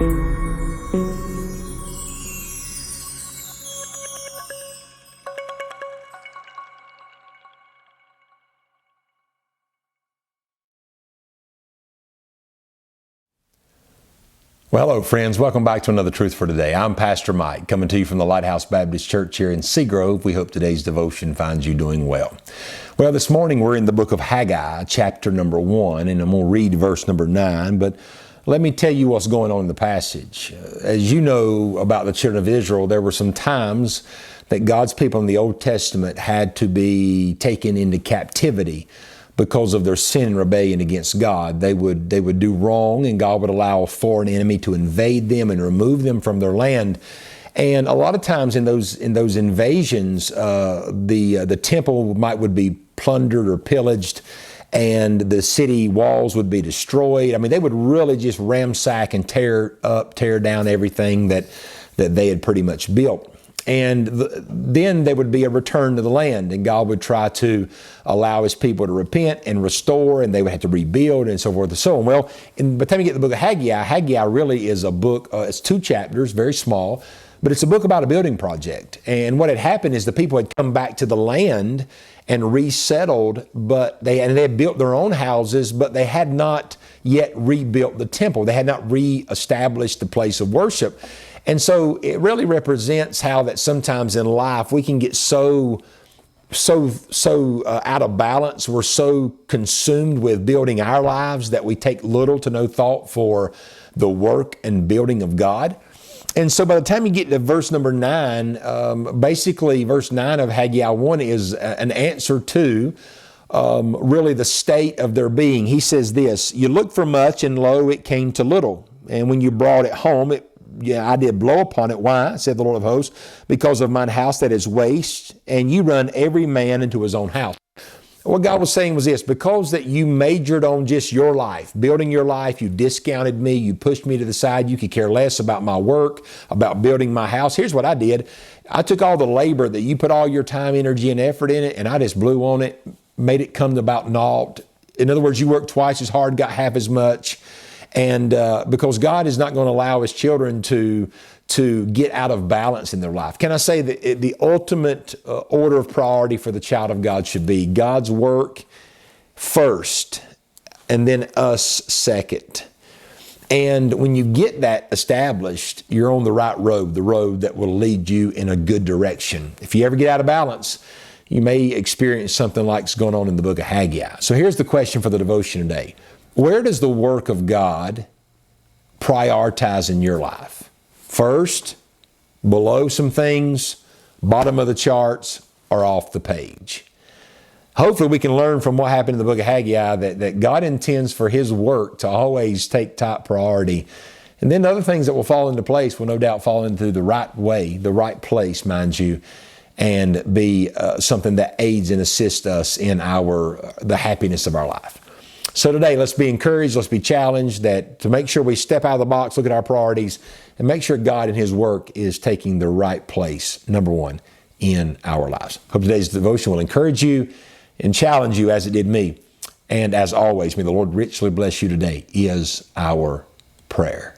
Well, hello, friends. Welcome back to another Truth for Today. I'm Pastor Mike, coming to you from the Lighthouse Baptist Church here in Seagrove. We hope today's devotion finds you doing well. Well, this morning we're in the book of Haggai, chapter number 1, and I'm going to read verse number 9, but let me tell you what's going on in the passage. As you know about the children of Israel, there were some times that God's people in the Old Testament had to be taken into captivity because of their sin and rebellion against God. They would do wrong, and God would allow a foreign enemy to invade them and remove them from their land. And a lot of times in those invasions, the temple would be plundered or pillaged, and the city walls would be destroyed. I mean, they would really just ransack and tear down everything that they had pretty much built. And then there would be a return to the land, and God would try to allow His people to repent and restore, and they would have to rebuild and so forth and so on. Well, by the time you get to the book of Haggai really is a book, it's 2 chapters, very small, but it's a book about a building project. And what had happened is the people had come back to the land and resettled, but they had built their own houses, but they had not yet rebuilt the temple. They had not reestablished the place of worship. And so it really represents how that sometimes in life we can get so out of balance. We're so consumed with building our lives that we take little to no thought for the work and building of God. And so by the time you get to verse number 9, basically verse 9 of Haggai 1 is an answer to really the state of their being. He says this: "You looked for much, and lo, it came to little. And when you brought it home, I did blow upon it. Why? Said the Lord of hosts, because of mine house that is waste, and you run every man into his own house." What God was saying was this: because that you majored on just your life, building your life, you discounted me, you pushed me to the side, you could care less about my work, about building my house. Here's what I did. I took all the labor that you put all your time, energy, and effort in it, and I just blew on it, made it come to about naught. In other words, you worked twice as hard, got half as much. And because God is not going to allow His children to get out of balance in their life. Can I say that the ultimate order of priority for the child of God should be God's work first, and then us second. And when you get that established, you're on the right road, the road that will lead you in a good direction. If you ever get out of balance, you may experience something like what's going on in the book of Haggai. So here's the question for the devotion today: where does the work of God prioritize in your life? First, below some things, bottom of the charts, or off the page? Hopefully we can learn from what happened in the book of Haggai that God intends for His work to always take top priority. And then other things that will fall into place will no doubt fall into the right way, the right place, mind you, and be something that aids and assists us in the happiness of our life. So today, let's be encouraged, let's be challenged to make sure we step out of the box, look at our priorities, and make sure God and His work is taking the right place, number one, in our lives. Hope today's devotion will encourage you and challenge you as it did me. And as always, may the Lord richly bless you today, is our prayer.